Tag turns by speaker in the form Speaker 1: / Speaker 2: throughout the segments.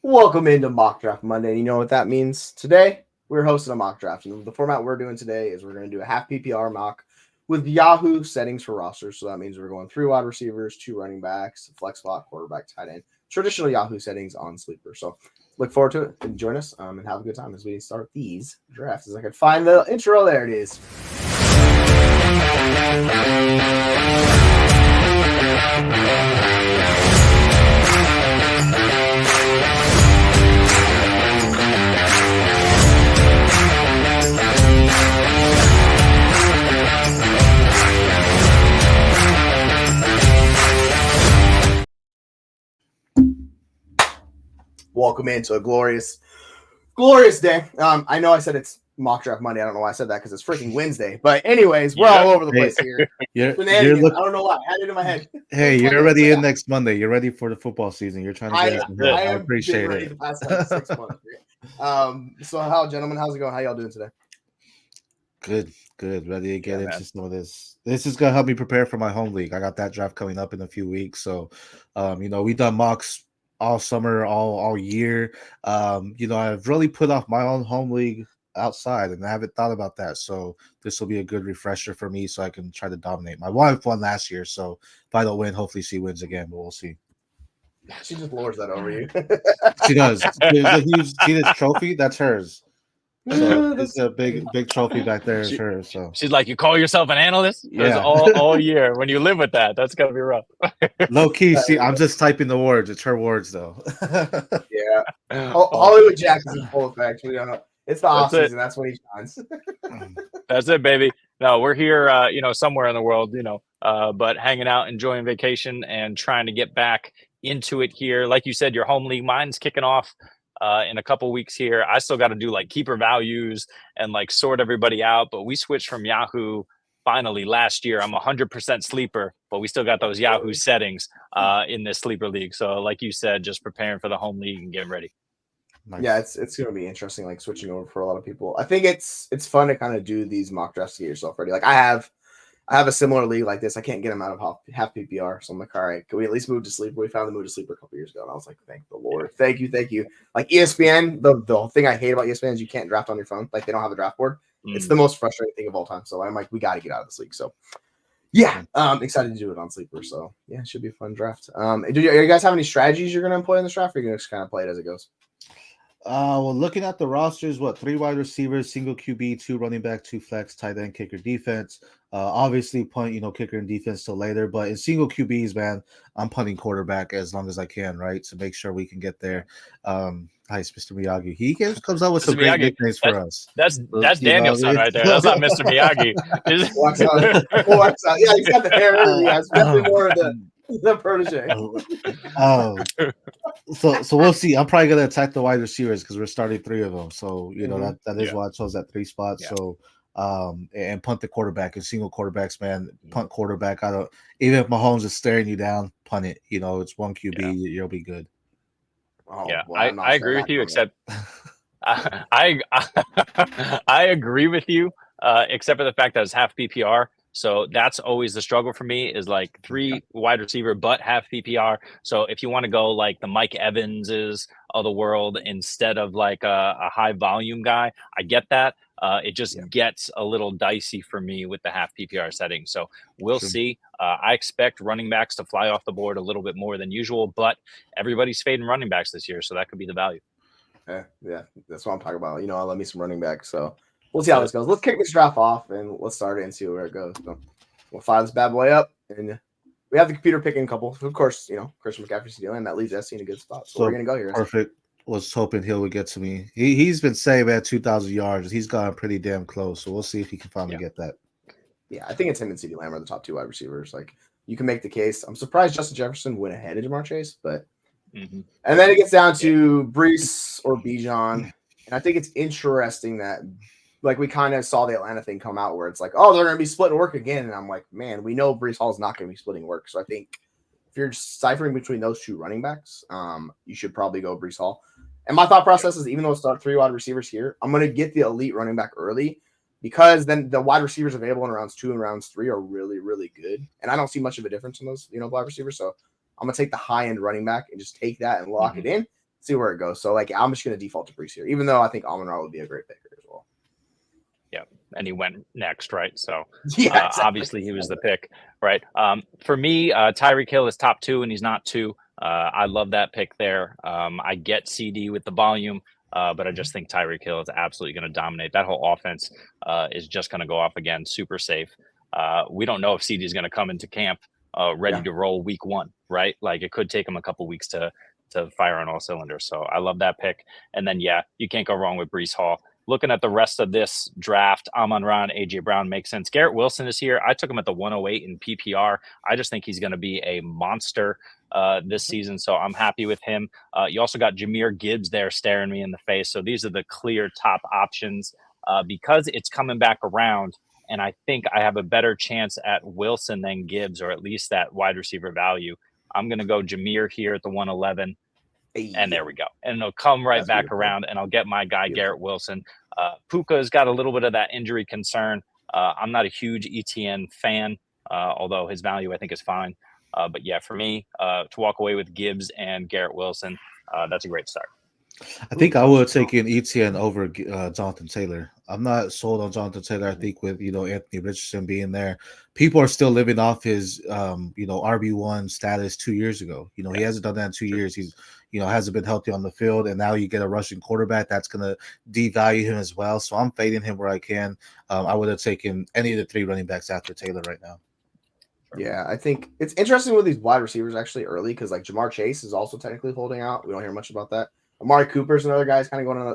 Speaker 1: Welcome into Mock Draft Monday. You know what that means? Today, we're hosting a mock draft. And the format we're doing today is we're going to do a half PPR mock with Yahoo settings for rosters. So that means we're going 3 wide receivers, 2 running backs, flex spot, quarterback, tight end. Traditional Yahoo settings on Sleeper. So look forward to it. And join us and have a good time as we start these drafts. As I can find the intro, there it is. Welcome into a glorious day. I know I said it's mock draft Monday. I don't know why I said that because it's freaking Wednesday. But anyways, we're all over the place here. I don't know why. I had it in my head.
Speaker 2: Hey, you're already in next Monday. You're ready for the football season. You're trying to get us.
Speaker 1: I
Speaker 2: appreciate it.
Speaker 1: The past, 6 months. So gentlemen, how's it going? How y'all doing today?
Speaker 2: Good. Ready to get into some of this. This is gonna help me prepare for my home league. I got that draft coming up in a few weeks. So, we've done mocks all summer, all year. I've really put off my own home league outside, and I haven't thought about that. So this will be a good refresher for me, so I can try to dominate. My wife won last year, so if I don't win, hopefully she wins again. But we'll see.
Speaker 1: She just lords that over you.
Speaker 2: She does. See this trophy? That's hers. So it's a big trophy back there. Is hers. So
Speaker 3: she's like, you call yourself an analyst? Yeah, all year. When you live with that's gotta be rough.
Speaker 2: Low key, see, I'm just typing the words. It's her words though.
Speaker 1: Yeah, Hollywood Jack is in full effect. We don't know. It's the off season. That's when he shines.
Speaker 3: That's it, baby. No, we're here, somewhere in the world, but hanging out, enjoying vacation, and trying to get back into it here. Like you said, your home league, mine's kicking off in a couple weeks here. I still got to do like keeper values and like sort everybody out, but we switched from Yahoo finally last year. I'm 100% sleeper, but we still got those Yahoo settings in this sleeper league. So like you said, just preparing for the home league and getting ready.
Speaker 1: Nice. Yeah, it's going to be interesting, like switching over for a lot of people. I think it's fun to kind of do these mock drafts to get yourself ready. Like I have a similar league like this. I can't get them out of half PPR. So I'm like, all right, can we at least move to sleeper? We found the move to sleeper a couple years ago. And I was like, thank the Lord. Thank you. Like ESPN, the thing I hate about ESPN is you can't draft on your phone. Like they don't have a draft board. It's the most frustrating thing of all time. So I'm like, we got to get out of this league. So yeah, excited to do it on sleeper. So yeah, it should be a fun draft. Are you guys have any strategies you're going to employ in this draft, or are you going to just kind of play it as it goes?
Speaker 2: Well, looking at the rosters, 3 wide receivers, single QB, 2 running back, 2 flex, tight end, kicker, defense. Obviously, punt, kicker and defense till later. But in single QBs, man, I'm punting quarterback as long as I can, right? To make sure we can get there. Hi, Mr. Miyagi. He comes up with some great nicknames for us.
Speaker 3: That's Daniel's son right there. That's not Mr. Miyagi.
Speaker 1: Walks out. Yeah, he's got the hair. Yeah, it's definitely more of the protege.
Speaker 2: So we'll see. I'm probably gonna attack the wide receivers because we're starting 3 of them. So that is why I chose that 3 spot. Yeah. So and punt the quarterback and single quarterbacks, man. Punt quarterback. Even if Mahomes is staring you down, punt it. It's 1 QB. You'll be good.
Speaker 3: Oh, yeah, well, I agree with you. Except I agree with you. Except for the fact that it's half PPR. So that's always the struggle for me is like 3 wide receiver, but half PPR. So if you want to go like the Mike Evanses of the world instead of like a high volume guy, I get that. It just gets a little dicey for me with the half PPR setting. So we'll see. I expect running backs to fly off the board a little bit more than usual, but everybody's fading running backs this year. So that could be the value.
Speaker 1: Yeah, that's what I'm talking about. I love me some running backs. So we'll see how this goes. Let's kick this draft off and let's start it and see where it goes. So we'll fire this bad boy up, and we have the computer picking a couple. Of course, Christian McCaffrey's dealing, and that leaves SC in a good spot. So we're gonna go here.
Speaker 2: Perfect. Was hoping Hill would get to me. He's been saying at 2,000 yards. He's gotten pretty damn close. So we'll see if he can finally get that.
Speaker 1: Yeah, I think it's him and CeeDee Lamb are the top 2 wide receivers. Like you can make the case. I'm surprised Justin Jefferson went ahead of Jamar Chase, but and then it gets down to Breece or Bijan. And I think it's interesting that like we kind of saw the Atlanta thing come out where it's like, oh, they're going to be splitting work again. And I'm like, man, we know Breece Hall is not going to be splitting work. So I think if you're ciphering between those 2 running backs, you should probably go Breece Hall. And my thought process is even though it's start 3 wide receivers here, I'm going to get the elite running back early because then the wide receivers available in rounds 2 and rounds 3 are really, really good. And I don't see much of a difference in those, wide receivers. So I'm going to take the high end running back and just take that and lock it in. see where it goes. So like I'm just going to default to Brees here, even though I think Amon-Ra would be a great picker as well.
Speaker 3: Yeah, and he went next, right? So
Speaker 1: yeah, exactly.
Speaker 3: Obviously he was the pick, right? For me, Tyreek Hill is top 2, and he's not 2. I love that pick there. I get CD with the volume, but I just think Tyreek Hill is absolutely going to dominate. That whole offense is just going to go off again, super safe. We don't know if CD is going to come into camp ready to roll week 1, right? Like it could take him a couple weeks to fire on all cylinders. So I love that pick. And then, yeah, you can't go wrong with Brees Hall. Looking at the rest of this draft, Amon-Ra and A.J. Brown makes sense. Garrett Wilson is here. I took him at the 108 in PPR. I just think he's going to be a monster this season, so I'm happy with him. You also got Jahmyr Gibbs there staring me in the face. So these are the clear top options because it's coming back around, and I think I have a better chance at Wilson than Gibbs, or at least that wide receiver value. I'm going to go Jahmyr here at the 111. And there we go. And it'll come right back around, and I'll get my guy, Garrett Wilson. Puka's got a little bit of that injury concern. I'm not a huge ETN fan, although his value I think is fine. But yeah, for me, to walk away with Gibbs and Garrett Wilson, that's a great start.
Speaker 2: I think I would take an ETN over Jonathan Taylor. I'm not sold on Jonathan Taylor. I think with Anthony Richardson being there, people are still living off his RB1 status 2 years ago. He hasn't done that in 2 years. He's hasn't been healthy on the field, and now you get a rushing quarterback that's going to devalue him as well. So I'm fading him where I can. I would have taken any of the 3 running backs after Taylor right now.
Speaker 1: Yeah, I think it's interesting with these wide receivers actually early because like Jamar Chase is also technically holding out. We don't hear much about that. Amari Cooper's another guy's kind of going on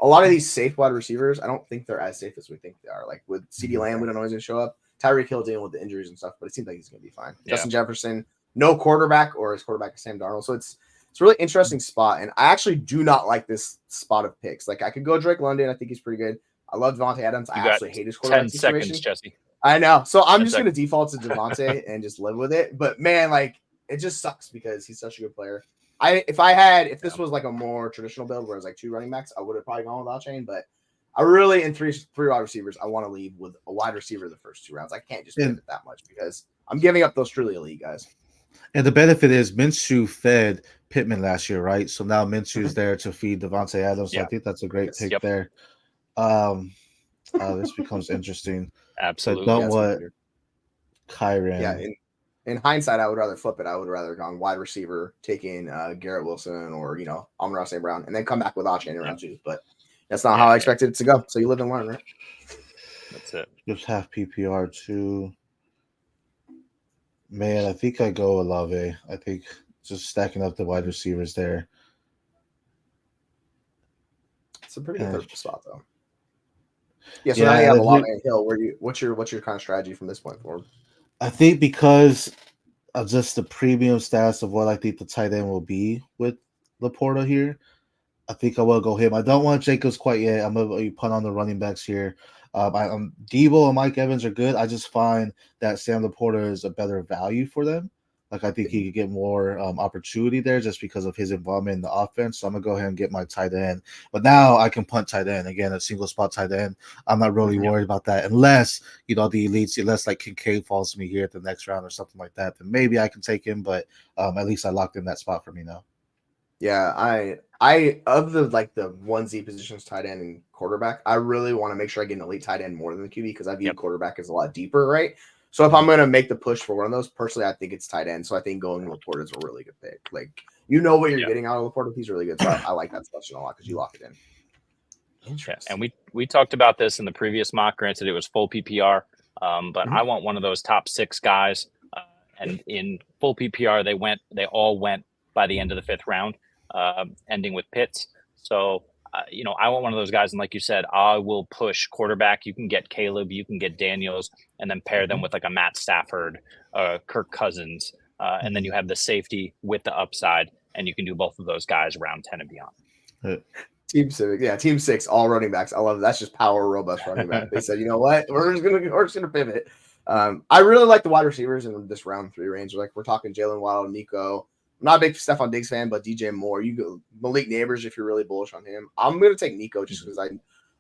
Speaker 1: a lot of these safe wide receivers. I don't think they're as safe as we think they are. Like with CeeDee Lamb, we don't know he's going to show up. Tyreek Hill dealing with the injuries and stuff, but it seems like he's going to be fine. Yeah. Justin Jefferson, no quarterback, or his quarterback is Sam Darnold. So it's a really interesting spot, and I actually do not like this spot of picks. Like I could go Drake London. I think he's pretty good. I love Devontae Adams. I absolutely hate his quarterback
Speaker 3: 10
Speaker 1: situation.
Speaker 3: seconds, Jesse.
Speaker 1: I know. So I'm just going to default to Devontae and just live with it. But man, like it just sucks because he's such a good player. If this was like a more traditional build where it's like 2 running backs, I would have probably gone with Alshane. But I really, in three wide receivers, I want to leave with a wide receiver the first 2 rounds. I can't just pivot that much because I'm giving up those truly elite guys.
Speaker 2: And the benefit is Minshew fed Pittman last year, right? So now Minshew's there to feed Devontae Adams. So I think that's a great pick there. This becomes interesting.
Speaker 3: Absolutely.
Speaker 2: So I don't want Kyren.
Speaker 1: Yeah, in hindsight, I would rather flip it. I would rather gone wide receiver, taking Garrett Wilson or Amon-Ra St. Brown, and then come back with Achane in round 2. But that's not how I expected it to go. So you live and learn, right?
Speaker 3: That's it.
Speaker 2: Just half PPR too. Man, I think I go Olave. I think just stacking up the wide receivers there.
Speaker 1: It's a pretty good third spot, though. Yeah, so now you have Olave and Hill. What's your kind of strategy from this point forward?
Speaker 2: I think because of just the premium status of what I think the tight end will be with Laporta here, I think I will go him. I don't want Jacobs quite yet. I'm going to punt on the running backs here. Debo and Mike Evans are good. I just find that Sam Laporta is a better value for them. Like I think he could get more opportunity there just because of his involvement in the offense. So I'm gonna go ahead and get my tight end. But now I can punt tight end again, a single spot tight end. I'm not really worried about that unless the elites, unless like Kincaid falls to me here at the next round or something like that. Then maybe I can take him. But at least I locked in that spot for me now.
Speaker 1: Yeah, I of the 1Z positions, tight end and quarterback, I really want to make sure I get an elite tight end more than the QB because I view quarterback as a lot deeper, right? So if I'm going to make the push for one of those, personally, I think it's tight end. So I think going Laporta is a really good pick. Like, what you're getting out of Laporta. He's really good. So I like that selection a lot because you lock it in.
Speaker 3: Interesting. And we talked about this in the previous mock. Granted, it was full PPR, but I want one of those top 6 guys. And in full PPR, they all went by the end of the 5th round, ending with Pitts. So I want one of those guys, and like you said, I will push quarterback. You can get Caleb, you can get Daniels, and then pair them with like a Matt Stafford, Kirk Cousins, and then you have the safety with the upside, and you can do both of those guys round 10 and beyond.
Speaker 1: Team Civic, Team 6, all running backs. I love it. That's just power, robust running back. They said, you know what, we're just gonna pivot. I really like the wide receivers in this round 3 range. Like we're talking Jalen Waddle, Nico. I'm not a big Stephon Diggs fan, but DJ Moore. You go Malik Neighbors if you're really bullish on him. I'm going to take Nico just because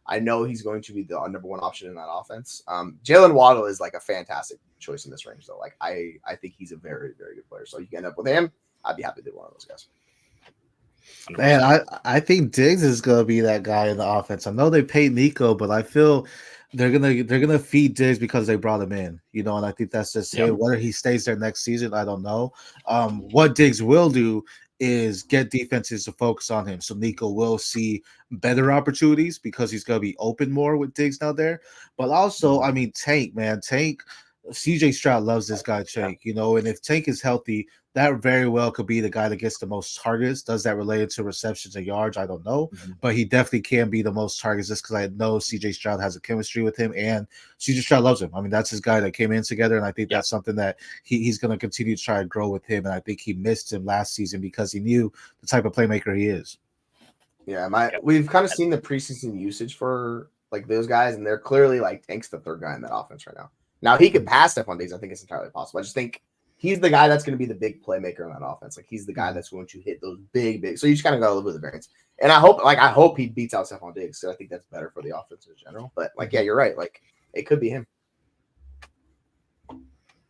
Speaker 1: I know he's going to be the number 1 option in that offense. Jalen Waddle is like a fantastic choice in this range, though. Like I think he's a very, very good player. So you can end up with him. I'd be happy to do one of those guys.
Speaker 3: 100%.
Speaker 2: Man, I think Diggs is gonna be that guy in the offense. I know they paid Nico, but I feel they're gonna feed Diggs because they brought him in, and I think that's just it. Whether he stays there next season, I don't know. What Diggs will do is get defenses to focus on him, so Nico will see better opportunities because he's gonna be open more with Diggs now there. But also, I mean, Tank, CJ Stroud loves this guy, Tank, and if Tank is healthy, that very well could be the guy that gets the most targets. Does that relate to receptions and yards? I don't know, but he definitely can be the most targets just because I know CJ Stroud has a chemistry with him and CJ Stroud loves him. I mean, that's his guy that came in together, and I think that's something that he's going to continue to try to grow with him, and I think he missed him last season because he knew the type of playmaker he is.
Speaker 1: Yeah, we've kind of seen the preseason usage for like those guys, and they're clearly like Tank's the third guy in that offense right now. Now he could pass Stephon Diggs. I think it's entirely possible. I just think he's the guy that's going to be the big playmaker in that offense. Like he's the guy that's going to hit those big. So you just kind of got to live with the variance. And I hope he beats out Stephon Diggs. So I think that's better for the offense in general. But yeah, you're right. Like it could be him.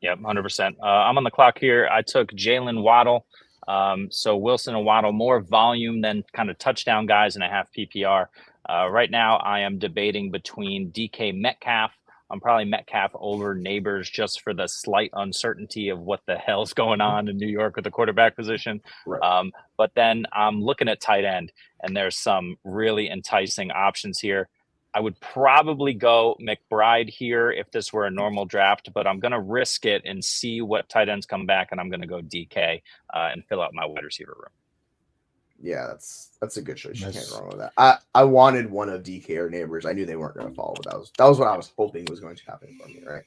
Speaker 3: Yep, 100%. I'm on the clock here. I took Jalen Waddle. So Wilson and Waddle, more volume than kind of touchdown guys in a half PPR. Right now, I am debating between DK Metcalf. I'm probably Metcalf over Neighbors just for the slight uncertainty of what the hell's going on in New York with the quarterback position. Right. But then I'm looking at tight end, and there's some really enticing options here. I would probably go McBride here if this were a normal draft, but I'm going to risk it and see what tight ends come back, and I'm going to go DK and fill out my wide receiver room.
Speaker 1: Yeah, that's a good choice. You can't go wrong with that. I wanted one of DK or Neighbors. I knew they weren't going to fall, but that was what I was hoping was going to happen for me, right?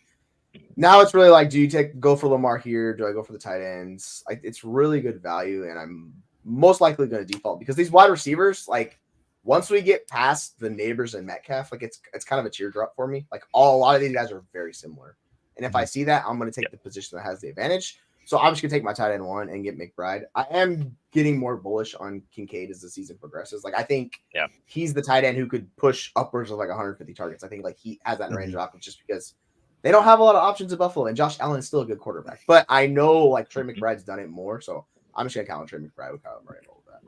Speaker 1: Now it's really like, do you go for Lamar here? Do I go for the tight ends? It's really good value, and I'm most likely going to default because these wide receivers, like once we get past the Neighbors and Metcalf, like it's kind of a teardrop for me. Like a lot of these guys are very similar, and if I see that, I'm going to take the position that has the advantage. So I'm just going to take my tight end one and get McBride. I am getting more bullish on Kincaid as the season progresses. Like I think he's the tight end who could push upwards of like 150 targets. I think like he has that range of options just because they don't have a lot of options at Buffalo, and Josh Allen is still a good quarterback. But I know like Trey McBride's done it more, so I'm just going to count on Trey McBride with Kyler Murray and all of that.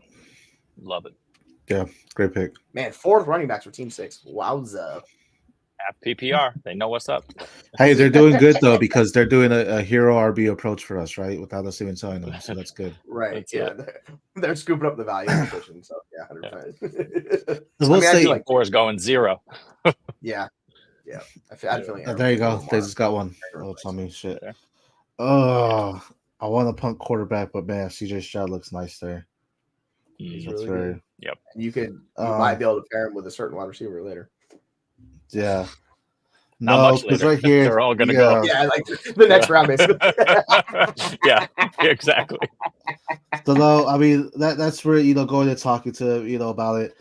Speaker 3: Love it.
Speaker 2: Yeah, great pick.
Speaker 1: Man, 4th running backs for Team 6. Wowza.
Speaker 3: PPR, they know what's up.
Speaker 2: Hey, they're doing good though because they're doing a hero RB approach for us, right? Without us even telling them, so that's good.
Speaker 1: Right? They're scooping up the value position. So yeah, 100%.
Speaker 2: We'll say
Speaker 3: like 4 is going 0.
Speaker 1: Yeah. I feel like
Speaker 2: there you go. They just got one. Oh, tell me shit. Oh, I want to punt quarterback, but man, CJ Stroud looks nice there.
Speaker 1: He's
Speaker 2: that's
Speaker 1: really
Speaker 2: very.
Speaker 1: Good. Yep. You might be able to pair him with a certain wide receiver later.
Speaker 2: Yeah.
Speaker 3: Not much later.
Speaker 2: Right here,
Speaker 3: they're all going to go.
Speaker 1: Yeah, like the next round, basically.
Speaker 3: Yeah, exactly.
Speaker 2: So, though, I mean, that's where, going and talking to, about it.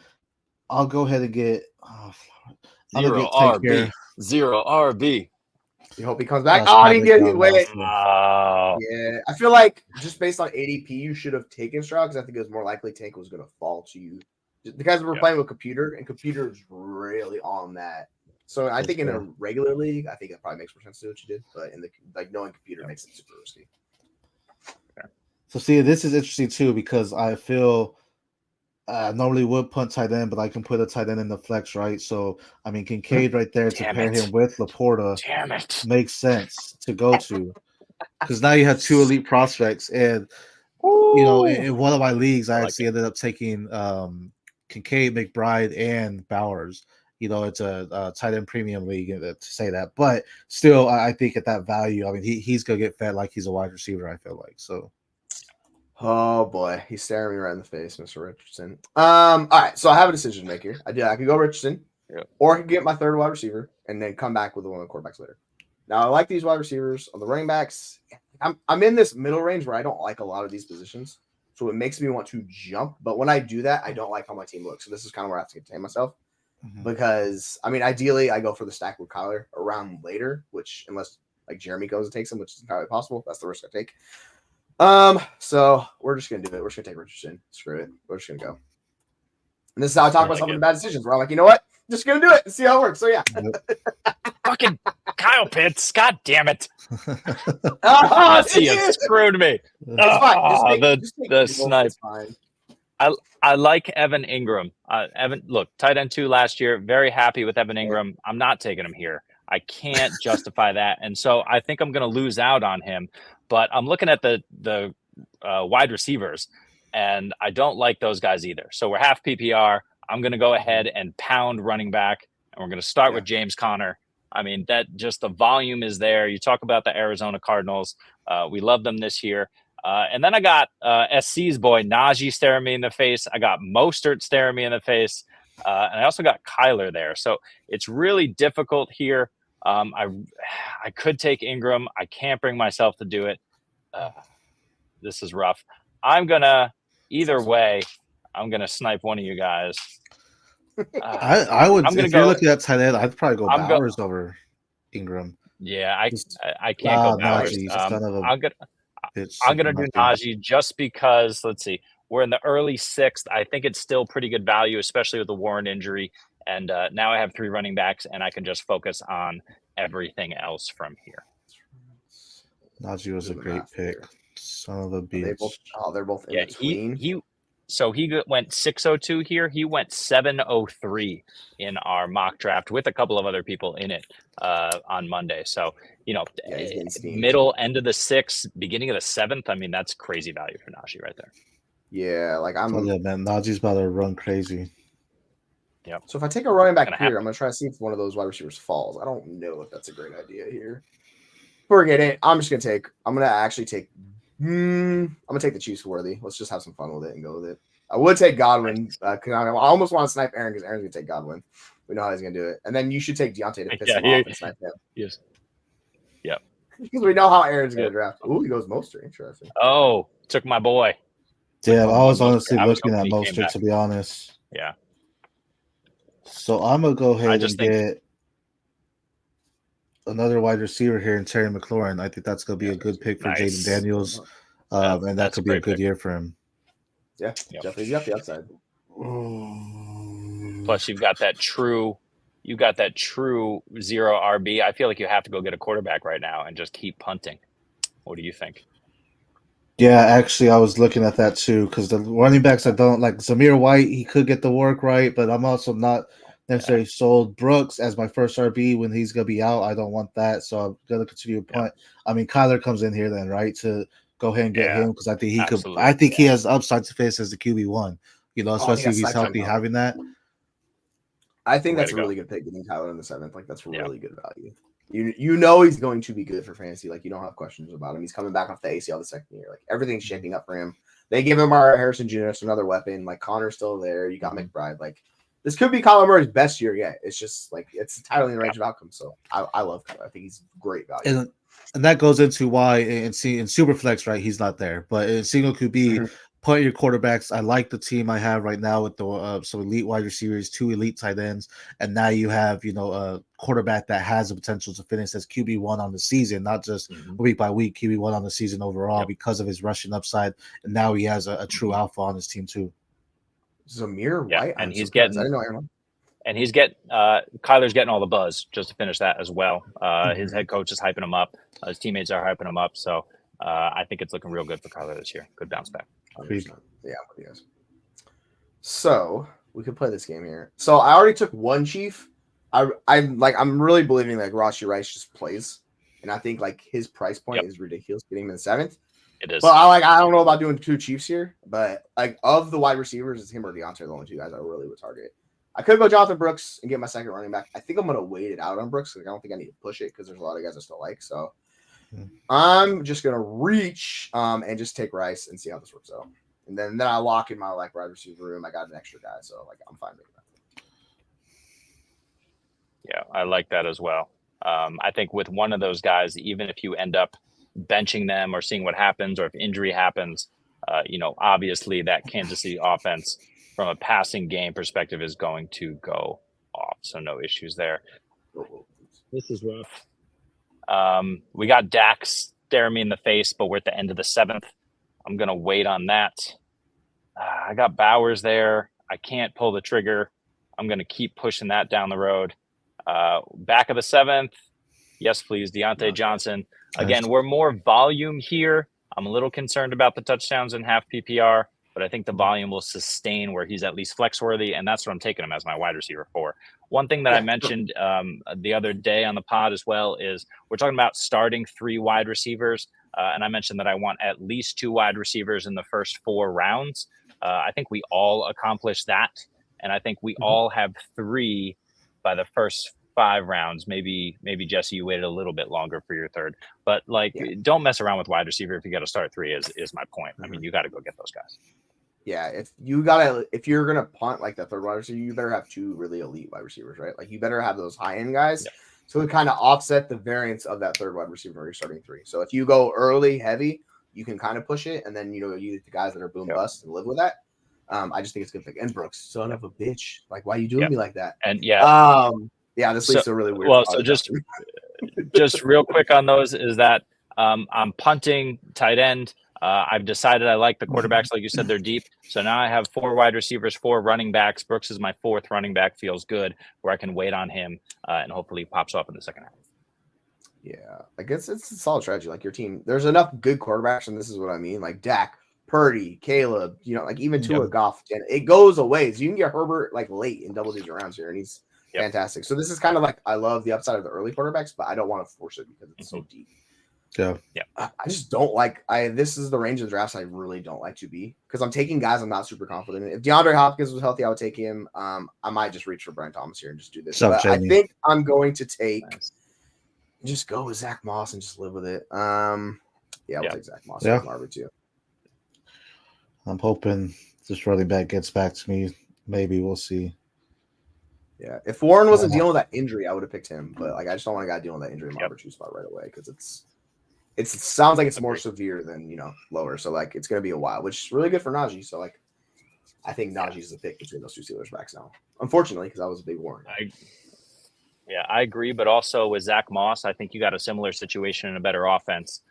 Speaker 2: I'll go ahead and get
Speaker 3: Zero RB. Zero RB.
Speaker 1: You hope he comes back. I didn't get it. Wait. Yeah. I feel like just based on ADP, you should have taken Stroud because I think it was more likely Tank was going to fall to you. Because we're playing with computer, and computer is really on that. So I think in a regular league, I think it probably makes more sense to do what you did. But in the knowing computer makes it super risky.
Speaker 2: So see, this is interesting too because I feel I normally would punt tight end, but I can put a tight end in the flex, right? So I mean, Kincaid right there to pair him with Laporta makes sense to go to because now you have 2 elite prospects, and in one of my leagues, I actually ended up taking Kincaid, McBride, and Bowers. It's a tight end premium league to say that, but still, I think at that value, I mean, he's gonna get fed like he's a wide receiver. I feel like so.
Speaker 1: Oh boy, he's staring me right in the face, Mr. Richardson. All right, so I have a decision to make here. I could go Richardson, or I could get my 3rd wide receiver and then come back with one of the quarterbacks later. Now I like these wide receivers. On the running backs, I'm in this middle range where I don't like a lot of these positions, so it makes me want to jump. But when I do that, I don't like how my team looks. So this is kind of where I have to contain myself. Because I mean, ideally, I go for the stack with Kyler around later, which unless like Jeremy goes and takes him, which is entirely possible, that's the risk I take. So we're just gonna do it. We're just gonna take Richardson. Screw it. We're just gonna go. And this is how I talk myself into bad decisions. Where I'm like, you know what? Just gonna do it and see how it works. So yeah.
Speaker 3: Fucking Kyle Pitts. God damn it.
Speaker 1: See,
Speaker 3: you screwed me.
Speaker 1: It's fine.
Speaker 3: The snipe. I like Evan Ingram. Evan, look, tight end 2 last year. Very happy with Evan Ingram. I'm not taking him here. I can't justify that, and so I think I'm going to lose out on him. But I'm looking at the wide receivers, and I don't like those guys either. So we're half PPR. I'm going to go ahead and pound running back, and we're going to start with James Conner. I mean, that just the volume is there. You talk about the Arizona Cardinals. We love them this year. And then I got SC's boy Najee staring me in the face. I got Mostert staring me in the face. And I also got Kyler there. So it's really difficult here. I could take Ingram. I can't bring myself to do it. This is rough. I'm going to, either way, I'm going to snipe one of you guys.
Speaker 2: I would, if you're looking at tight end, I'd probably go Bowers over Ingram.
Speaker 3: Yeah, I can't go Bowers. I'm gonna do Najee just because. Let's see, we're in the early 6th. I think it's still pretty good value, especially with the Warren injury. And now I have 3 running backs, and I can just focus on everything else from here.
Speaker 2: Najee was a great pick. Son of a bitch.
Speaker 1: They're both in between.
Speaker 3: So he went 602 here. He went 703 in our mock draft with a couple of other people in it on Monday. So, middle end of the 6th, beginning of the 7th. I mean, that's crazy value for Najee right there.
Speaker 1: Yeah,
Speaker 2: man, Najee's about to run crazy.
Speaker 3: Yeah.
Speaker 1: So if I take a running back here, I'm gonna try to see if one of those wide receivers falls. I don't know if that's a great idea here. Forget it. I'm gonna actually take. I'm gonna take the Chiefs worthy. Let's just have some fun with it and go with it. I would take Godwin because I almost want to snipe Aaron because Aaron's gonna take Godwin. We know how he's gonna do it, and then you should take Deontay to piss him off and snipe him.
Speaker 3: Yes. Yep.
Speaker 1: Because we know how Aaron's gonna draft. Ooh, he goes Mostert. Interesting.
Speaker 3: Oh, took my boy.
Speaker 2: Yeah, I was honestly looking at Mostert to be honest.
Speaker 3: Yeah.
Speaker 2: So I'm gonna go ahead and get another wide receiver here in Terry McLaurin. I think that's going to be a good pick for Jaden Daniels, and that could be a good year for him.
Speaker 1: Yeah, definitely got the upside.
Speaker 3: Plus, you've got that true zero RB. I feel like you have to go get a quarterback right now and just keep punting. What do you think?
Speaker 2: Yeah, actually, I was looking at that too because the running backs I don't like. Zamir White, he could get the work right, but I'm also not necessarily sold Brooks as my first RB when he's gonna be out. I don't want that, so I'm gonna continue to punt. I mean, Kyler comes in here then, right, to go ahead and get him because I think he could. I think he has upside to face as the QB1. Especially if he's healthy, having that.
Speaker 1: I think that's a really good pick, getting Kyler in the 7th. Like that's really good value. You know he's going to be good for fantasy. Like you don't have questions about him. He's coming back off the ACL the second year. Like everything's shaping up for him. They give him our Harrison Jr. another weapon. Like Connor's still there. You got McBride. Like. This could be Kyler Murray's best year yet. It's just like it's entirely in the range of outcomes. So I love Kyler. I think he's great value.
Speaker 2: And that goes into why in Superflex, right? He's not there, but in single QB, put your quarterbacks. I like the team I have right now with the some elite wide receivers, 2 elite tight ends, and now you have a quarterback that has the potential to finish as QB1 on the season, not just week by week, QB1 on the season overall because of his rushing upside. And now he has a true alpha on his team too.
Speaker 1: Zamir White,
Speaker 3: and he's getting, Kyler's getting all the buzz just to finish that as well. His head coach is hyping him up. His teammates are hyping him up. So I think it's looking real good for Kyler this year. Good bounce back.
Speaker 1: 100%. Yeah, yes. So we could play this game here. So I already took one Chief. I'm really believing like Rashee Rice just plays, and I think like his price point is ridiculous. Getting him in the 7th.
Speaker 3: It is.
Speaker 1: But I don't know about doing 2 Chiefs here, but like of the wide receivers, it's him or Deontay, the only 2 guys I really would target. I could go Jonathan Brooks and get my second running back. I think I'm gonna wait it out on Brooks because I don't think I need to push it because there's a lot of guys I still like. So I'm just gonna reach and just take Rice and see how this works out. And then I lock in my like wide receiver room. I got an extra guy, so like I'm fine with that.
Speaker 3: Yeah, I like that as well. I think with one of those guys, even if you end up benching them or seeing what happens, or if injury happens, obviously that Kansas City offense from a passing game perspective is going to go off. So no issues there. This is rough. We got Dak staring me in the face, but we're at the end of the 7th. I'm going to wait on that. I got Bowers there. I can't pull the trigger. I'm going to keep pushing that down the road. Back of the 7th. Yes, please. Deontay Johnson. Again, we're more volume here. I'm a little concerned about the touchdowns in half PPR. but I think the volume will sustain where he's at least flex worthy, and that's what I'm taking him as my wide receiver 4. One thing that I mentioned the other day on the pod as well is we're talking about starting 3 wide receivers, and I mentioned that I want at least 2 wide receivers in the first 4 rounds. I think we all accomplished that, and I think we all have 3 by the first 5 rounds. Maybe Jesse, you waited a little bit longer for your 3rd, but don't mess around with wide receiver if you got to start 3. Is my point. I mean, you got to go get those guys.
Speaker 1: Yeah, if you're gonna punt like the 3rd wide receiver, you better have 2 really elite wide receivers, right? Like you better have those high end guys, so it kind of offset the variance of that 3rd wide receiver where you're starting 3. So if you go early heavy, you can kind of push it, and then you get the guys that are boom bust and live with that. I just think it's a good pick. And Brooks, son of a bitch, like why are you doing me like that?
Speaker 3: And
Speaker 1: this leads to a really weird.
Speaker 3: Well, so just real quick on those is that I'm punting tight end. I've decided I like the quarterbacks. Like you said, they're deep. So now I have 4 wide receivers, 4 running backs. Brooks is my 4th running back. Feels good where I can wait on him and hopefully he pops off in the second half.
Speaker 1: Yeah, I guess it's a solid strategy. Like your team, there's enough good quarterbacks, and this is what I mean. Like Dak, Purdy, Caleb, like even Tua, Goff. And it goes away. So you can get Herbert like late in double-digit rounds here, and he's fantastic. So this is kind of like I love the upside of the early quarterbacks, but I don't want to force it because it's so deep.
Speaker 2: Yeah.
Speaker 1: I just don't like this is the range of drafts I really don't like to be because I'm taking guys I'm not super confident in. If DeAndre Hopkins was healthy, I would take him. I might just reach for Brian Thomas here and just do this. But I think I'm going to just go with Zach Moss and just live with it. We'll take Zach Moss from Marvin too.
Speaker 2: I'm hoping this running back gets back to me. Maybe we'll see.
Speaker 1: Yeah, if Warren wasn't dealing with that injury, I would have picked him. But I just don't want a guy dealing with that injury in my number 2 spot right away because it sounds like it's more severe than lower. So it's gonna be a while, which is really good for Najee. So I think Najee is the pick between those 2 Steelers backs now. Unfortunately, because I was a big Warren.
Speaker 3: I agree, but also with Zach Moss, I think you got a similar situation in a better offense.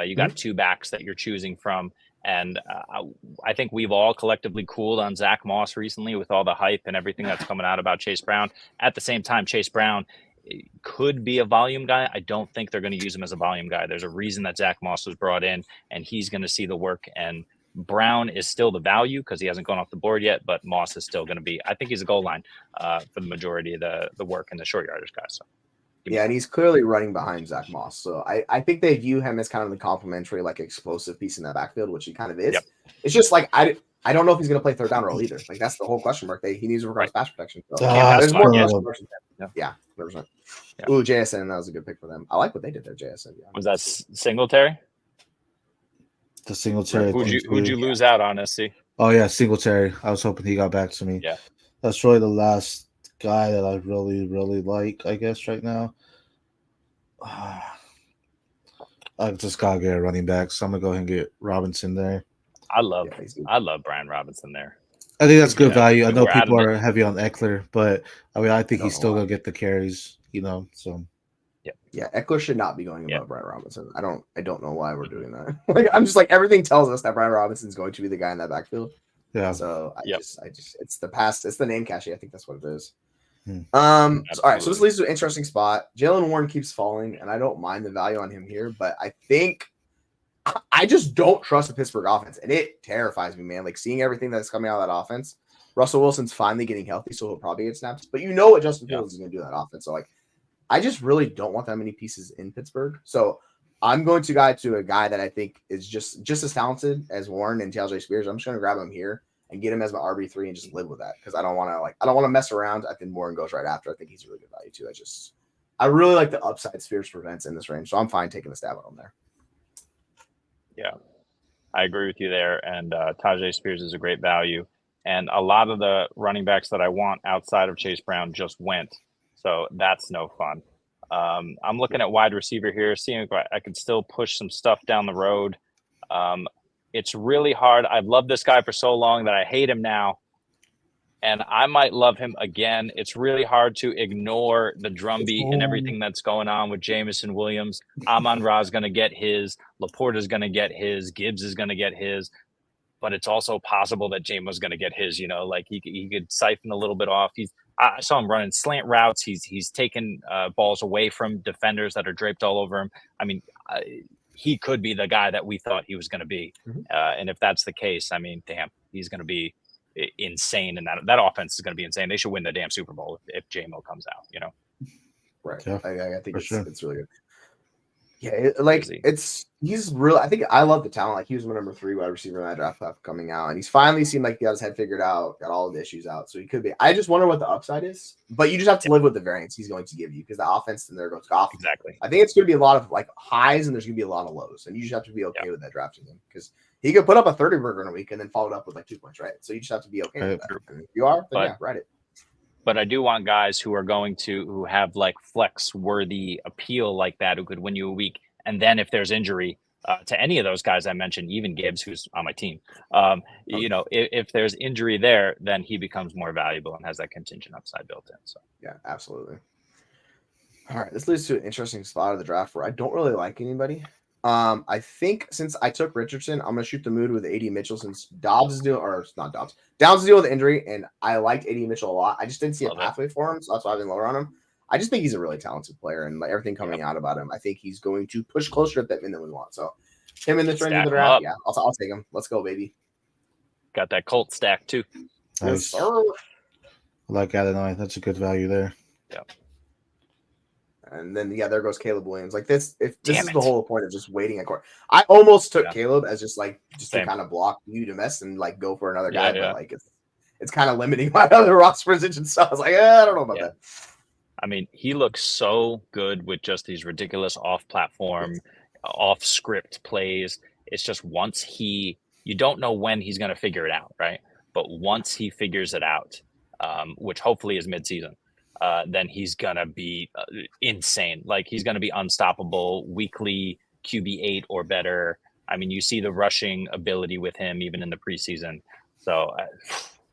Speaker 3: You got 2 backs that you're choosing from. And I think we've all collectively cooled on Zach Moss recently with all the hype and everything that's coming out about Chase Brown. At the same time, Chase Brown could be a volume guy. I don't think they're going to use him as a volume guy. There's a reason that Zach Moss was brought in, and he's going to see the work. And Brown is still the value because he hasn't gone off the board yet, but Moss is still going to be, I think he's a goal line for the majority of the work and the short yardage guys. So.
Speaker 1: Yeah, and he's clearly running behind Zach Moss. So I think they view him as kind of the complementary, explosive piece in that backfield, which he kind of is. Yep. It's just I don't know if he's going to play 3rd down role either. That's the whole question mark. He needs to work on his pass protection. So, there's more question marks. Yeah, 100%. Yeah. Ooh, JSN, that was a good pick for them. I like what they did there, JSN. Yeah.
Speaker 3: Was that Singletary?
Speaker 2: The Singletary.
Speaker 3: Who'd you lose out on, SC?
Speaker 2: Oh, yeah, Singletary. I was hoping he got back to me.
Speaker 3: Yeah.
Speaker 2: That's really the last guy that I really, really like, I guess, right now. I just gotta get a running back, so I'm gonna go ahead and get Robinson there.
Speaker 3: I love Brian Robinson there.
Speaker 2: I think that's good value. I know people are heavy on Eckler, but I think he's still gonna get the carries, So
Speaker 1: yeah, Eckler should not be going above Brian Robinson. I don't know why we're doing that. I'm just everything tells us that Brian Robinson is going to be the guy in that backfield.
Speaker 2: Yeah.
Speaker 1: So I just it's the past, it's the name cache. I think that's what it is. All right, so this leads to an interesting spot. Jaylen Warren keeps falling, and I don't mind the value on him here, but I think I just don't trust the Pittsburgh offense, and it terrifies me, man. Seeing everything that's coming out of that offense. Russell Wilson's finally getting healthy, so he'll probably get snaps. But you know what Justin Fields is going to do in that offense. So I just really don't want that many pieces in Pittsburgh. So I'm going to guide to a guy that I think is just as talented as Warren and Taylor Spears. I'm just going to grab him here and get him as my RB3 and just live with that because I don't want to mess around. I think Warren goes right after. I think he's a really good value too. I really like the upside Spears prevents in this range, so I'm fine taking a stab at him there.
Speaker 3: Yeah, I agree with you there. And Tajay Spears is a great value. And a lot of the running backs that I want outside of Chase Brown just went, so that's no fun. I'm looking at wide receiver here, seeing if I could still push some stuff down the road. It's really hard. I've loved this guy for so long that I hate him now. And I might love him again. It's really hard to ignore the drumbeat and everything that's going on with Jameson Williams. Amon-Ra is going to get his. Laporta is going to get his. Gibbs is going to get his. But it's also possible that Jameis is going to get his. He could siphon a little bit off. I saw him running slant routes. He's taken balls away from defenders that are draped all over him. I mean, he could be the guy that we thought he was going to be. And if that's the case, I mean, damn, he's going to be insane, and that offense is going to be insane. They should win the damn Super Bowl if J-Mo comes out, you know?
Speaker 1: Right. Yeah, I think it's really good. Yeah,
Speaker 3: Crazy.
Speaker 1: He's really. I think I love the talent. Like, he was my number 3 wide receiver in that draft class coming out, and he's finally seemed like he got his head figured out, got all of the issues out. So he could be. I just wonder what the upside is, but you just have to live with the variance he's going to give you, because the offense in there goes off.
Speaker 3: Exactly.
Speaker 1: I think it's going to be a lot of like highs, and there's going to be a lot of lows, and you just have to be okay with that drafting him, because he could put up a 30 burger in a week and then follow it up with like 2 points, right? So you just have to be okay with that. And if you are, then yeah, ride it.
Speaker 3: But I do want guys who have like flex worthy appeal like that, who could win you a week. And then if there's injury to any of those guys I mentioned, even Gibbs, who's on my team, you know, if there's injury there, then he becomes more valuable and has that contingent upside built in. So
Speaker 1: yeah, absolutely. All right, this leads to an interesting spot of the draft where I don't really like anybody. I think since I took Richardson, I'm gonna shoot the mood with AD Mitchell, since Downs is dealing with injury, and I liked AD Mitchell a lot. I just didn't see a pathway for him, so that's why I've been lower on him. I just think he's a really talented player, and like everything coming out about him, I think he's going to push closer to Pittman than we want. So him in this range of the draft, yeah, I'll take him. Let's go, baby.
Speaker 3: Got that Colt stack too.
Speaker 1: Nice. Yes, sir.
Speaker 2: I like Adonai. That's a good value there.
Speaker 3: Yeah.
Speaker 1: And then there goes Caleb Williams. Like this, this is the whole point of just waiting at court. I almost took Caleb as just to kind of block you to mess and like go for another guy, but like it's kind of limiting my other roster position. So I was like, I don't know about that.
Speaker 3: I mean, he looks so good with just these ridiculous off-platform, off-script plays. It's just you don't know when he's going to figure it out, right? But once he figures it out, which hopefully is mid-season, then he's going to be insane. Like, he's going to be unstoppable, weekly QB8 or better. I mean, you see the rushing ability with him even in the preseason. So,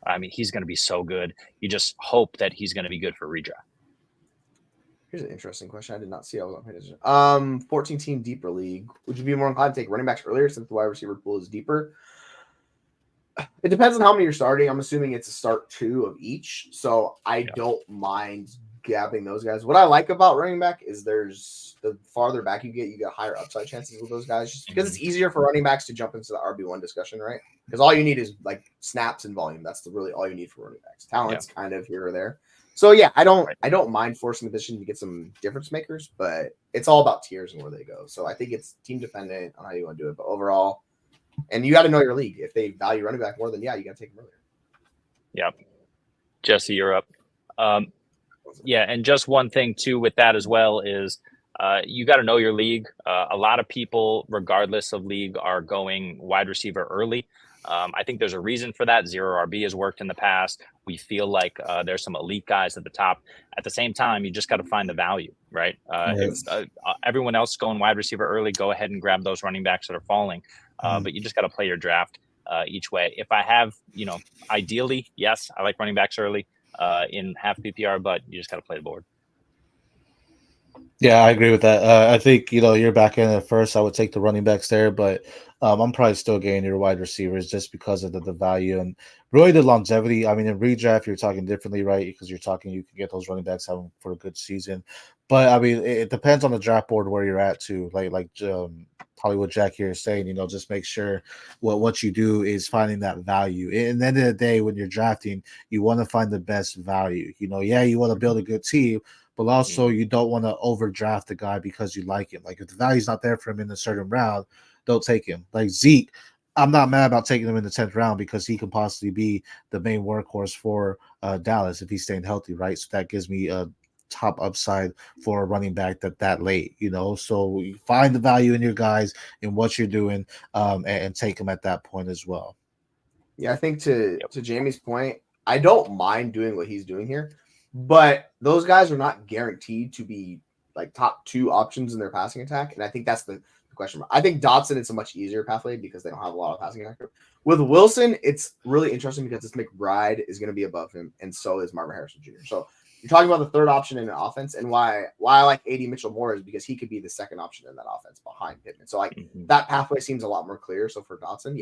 Speaker 3: I mean, he's going to be so good. You just hope that he's going to be good for redraft.
Speaker 1: Here's an interesting question. I did not see. I was on paying attention. 14-team deeper league. Would you be more inclined to take running backs earlier since the wide receiver pool is deeper? It depends on how many you're starting. I'm assuming it's a start 2 of each. So I don't mind gapping those guys. What I like about running back is the farther back you get higher upside chances with those guys, just because it's easier for running backs to jump into the RB1 discussion, right? Because all you need is like snaps and volume. That's really all you need for running backs. Talent's kind of here or there. So yeah, I don't mind forcing the position to get some difference makers, but it's all about tiers and where they go. So I think it's team dependent on how you want to do it. But overall, and you got to know your league. If they value running back more, then you got to take them earlier.
Speaker 3: Yep. Jesse, you're up. Yeah, and just one thing too with that as well is you got to know your league. A lot of people, regardless of league, are going wide receiver early. I think there's a reason for that. Zero RB has worked in the past. We feel like there's some elite guys at the top. At the same time, you just got to find the value, right? Everyone else going wide receiver early, go ahead and grab those running backs that are falling. But you just got to play your draft each way. If I have, ideally, yes, I like running backs early in half PPR, but you just got to play the board.
Speaker 2: Yeah, I agree with that. I think, you're back in at first. I would take the running backs there, but I'm probably still getting your wide receivers just because of the value and really the longevity. I mean, in redraft, you're talking differently, right? Because you're talking you can get those running backs having for a good season. But, I mean, it depends on the draft board where you're at, too. Like Hollywood Jack here is saying, just make sure what you do is finding that value. And at the end of the day, when you're drafting, you want to find the best value. You want to build a good team, but also you don't want to overdraft the guy because you like him. Like, if the value's not there for him in a certain round, don't take him. Like Zeke, I'm not mad about taking him in the 10th round because he can possibly be the main workhorse for Dallas if he's staying healthy, right? So that gives me a top upside for a running back that late, So you find the value in your guys in what you're doing and take them at that point as well.
Speaker 1: Yeah, I think to Jamie's point, I don't mind doing what he's doing here, but those guys are not guaranteed to be like top 2 options in their passing attack. And I think that's the question. I think Dotson is a much easier pathway because they don't have a lot of passing attack. With Wilson, it's really interesting because this McBride is going to be above him, and so is Marvin Harrison Jr. So you're talking about the third option in an offense, and why I like AD Mitchell more is because he could be the second option in that offense behind Pittman. So that pathway seems a lot more clear. So for Dotson,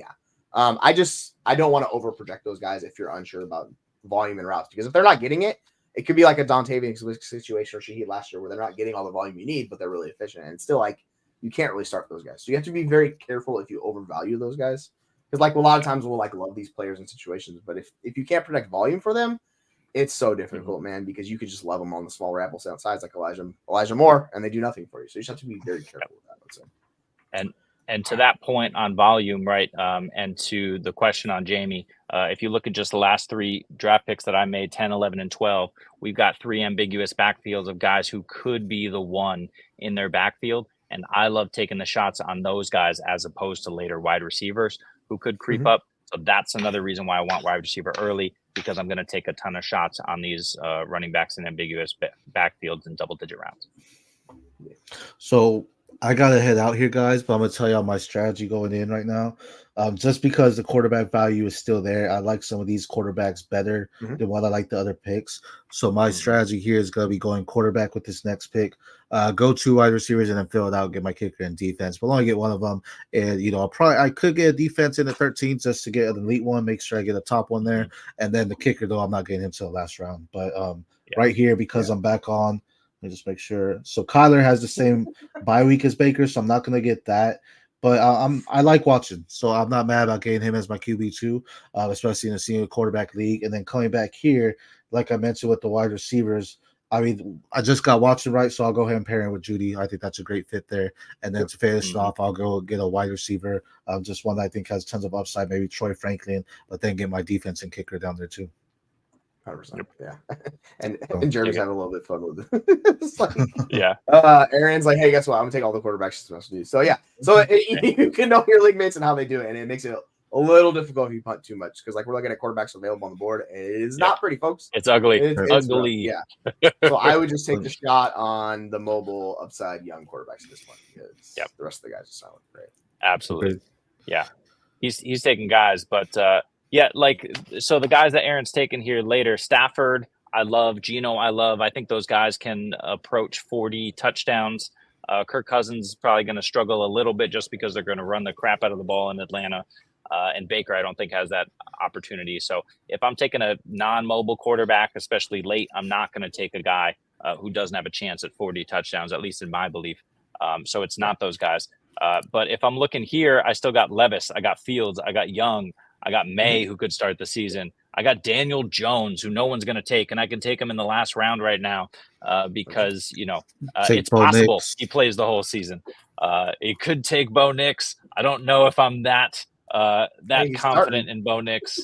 Speaker 1: I don't want to overproject those guys if you're unsure about volume and routes, because if they're not getting it, it could be like a Dontavian situation or Shaheed last year where they're not getting all the volume you need, but they're really efficient. And it's still like you can't really start those guys. So you have to be very careful if you overvalue those guys. Because like a lot of times we'll like love these players in situations, but if you can't protect volume for them, it's so difficult, man, because you could just love them on the small ramble outsides like Elijah Moore, and they do nothing for you. So you just have to be very careful with that, I would say.
Speaker 3: And to that point on volume, right, and to the question on Jamie, if you look at just the last 3 draft picks that I made, 10, 11, and 12, we've got 3 ambiguous backfields of guys who could be the one in their backfield. And I love taking the shots on those guys as opposed to later wide receivers who could creep up. So that's another reason why I want wide receiver early, because I'm going to take a ton of shots on these running backs in ambiguous backfields in double-digit rounds.
Speaker 2: So I gotta head out here, guys, but I'm gonna tell y'all my strategy going in right now. Just because the quarterback value is still there, I like some of these quarterbacks better than what I like the other picks. So my strategy here is gonna be going quarterback with this next pick. Go 2 wide receivers and then fill it out, get my kicker and defense. But I'll only get one of them, and I could get a defense in the 13th just to get an elite one, make sure I get a top one there, and then the kicker though I'm not getting him till the last round. But right here, because I'm back on. Let me just make sure. So Kyler has the same bye week as Baker, so I'm not going to get that. But I like watching, so I'm not mad about getting him as my QB2, especially in a senior quarterback league. And then coming back here, like I mentioned with the wide receivers, I mean, I just got Watson right, so I'll go ahead and pair him with Judy. I think that's a great fit there. And then to finish it off, I'll go get a wide receiver, just one that I think has tons of upside, maybe Troy Franklin, but then get my defense and kicker down there too.
Speaker 1: 100%. Yeah. And Jeremy's having a little bit of fun with it. It's like, Aaron's like, hey, guess what? I'm gonna take all the quarterbacks to do. So yeah. So you can know your league mates and how they do it, and it makes it a little difficult if you punt too much, because like we're looking at quarterbacks available on the board. It is not pretty, folks.
Speaker 3: It's ugly.
Speaker 1: It's
Speaker 3: ugly.
Speaker 1: Rough. Yeah. So I would just take the shot on the mobile upside young quarterbacks at this point, because the rest of the guys just sound great.
Speaker 3: Absolutely. Okay. Yeah. He's taking guys, but so the guys that Aaron's taken here later, Stafford, I love. Geno, I love. I think those guys can approach 40 touchdowns. Kirk Cousins is probably going to struggle a little bit just because they're going to run the crap out of the ball in Atlanta. And Baker, I don't think, has that opportunity. So if I'm taking a non-mobile quarterback, especially late, I'm not going to take a guy who doesn't have a chance at 40 touchdowns, at least in my belief. So it's not those guys. But if I'm looking here, I still got Levis, I got Fields, I got Young, I got May, who could start the season. I got Daniel Jones, who no one's going to take, and I can take him in the last round right now because, it's possible he plays the whole season. It could take Bo Nix. I don't know if I'm that confident in Bo Nix,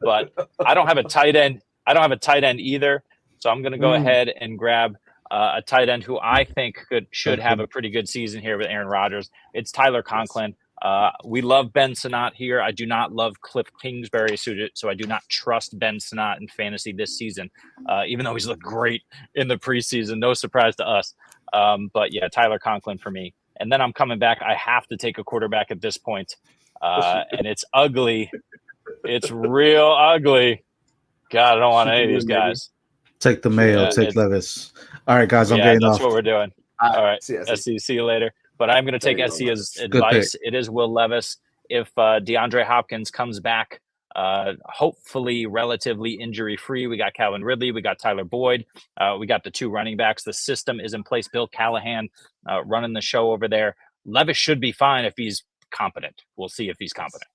Speaker 3: but I don't have a tight end. I don't have a tight end either. So I'm going to go ahead and grab a tight end who I think should have a pretty good season here with Aaron Rodgers. It's Tyler Conklin. We love Ben Sinnott here. I do not love Cliff Kingsbury, so I do not trust Ben Sinnott in fantasy this season, even though he's looked great in the preseason. No surprise to us. But yeah, Tyler Conklin for me. And then I'm coming back. I have to take a quarterback at this point, and it's ugly. It's real ugly. God, I don't want any of these guys.
Speaker 2: Take the Mayo, take Levis. All right, guys, I'm getting off.
Speaker 3: That's what we're doing. All right, SC, see you later. But I'm going to take SC's advice. It is Will Levis. If DeAndre Hopkins comes back, hopefully relatively injury-free, we got Calvin Ridley, we got Tyler Boyd, we got the 2 running backs. The system is in place. Bill Callahan running the show over there. Levis should be fine if he's competent. We'll see if he's competent.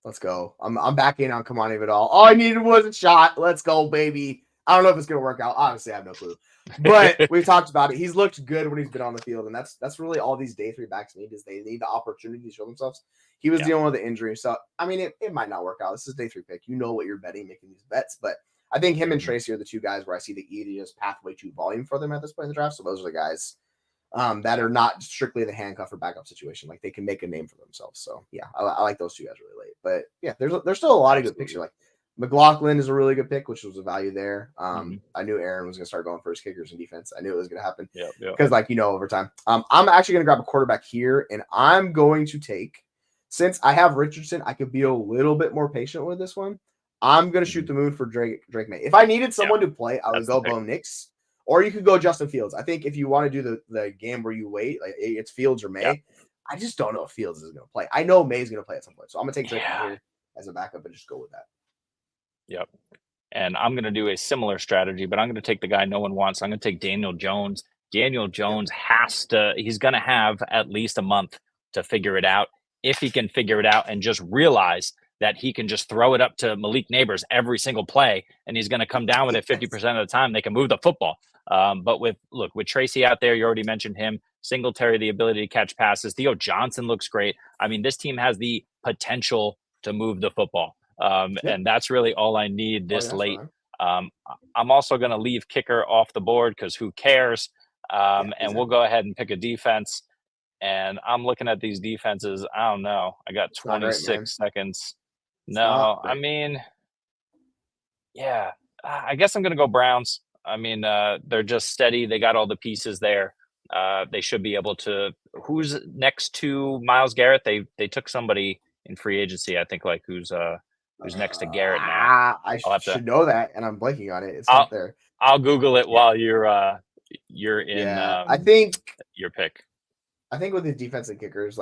Speaker 1: Let's go. I'm back in on Kamani Vidal. All I needed was a shot. Let's go, baby. I don't know if it's going to work out. Honestly, I have no clue. But we've talked about it. He's looked good when he's been on the field, and that's really all these day 3 backs need, is they need the opportunity to show themselves. He was dealing with the injury, so I mean, it might not work out. This is day 3 pick. You know what you're betting, making these bets, but I think him and Tracy are the 2 guys where I see the easiest pathway to volume for them at this point in the draft. So those are the guys that are not strictly the handcuff or backup situation. Like they can make a name for themselves. So yeah, I like those 2 guys really late. But yeah, there's still a lot of good picks here. Like McLaughlin is a really good pick, which was a value there. I knew Aaron was going to start going for his kickers and defense. I knew it was going to happen because, over time. I'm actually going to grab a quarterback here, and I'm going to take, since I have Richardson, I could be a little bit more patient with this one. I'm going to shoot the moon for Drake May. If I needed someone to play, I would go Bo Nix, or you could go Justin Fields. I think if you want to do the game where you wait, like it's Fields or May. Yeah. I just don't know if Fields is going to play. I know May's going to play at some point, so I'm going to take Drake May here as a backup and just go with that.
Speaker 3: Yep. And I'm going to do a similar strategy, but I'm going to take the guy no one wants. I'm going to take Daniel Jones. Daniel Jones he's going to have at least a month to figure it out. If he can figure it out and just realize that he can just throw it up to Malik Neighbors every single play, and he's going to come down with it 50% of the time, they can move the football. But with Tracy out there, you already mentioned him, Singletary, the ability to catch passes. Theo Johnson looks great. I mean, this team has the potential to move the football. And that's really all I need this late. I'm also going to leave kicker off the board because who cares? And we'll go ahead and pick a defense. And I'm looking at these defenses. I don't know. I got 26 seconds. No, I mean, yeah, I guess I'm going to go Browns. I mean, they're just steady. They got all the pieces there. They should be able to. Who's next to Myles Garrett? They took somebody in free agency. I think who's next to Garrett now.
Speaker 1: I should know that, and I'm blanking on it. It's
Speaker 3: not
Speaker 1: there.
Speaker 3: I'll Google it while you're in.
Speaker 1: I think
Speaker 3: your pick.
Speaker 1: I think with the defensive kickers,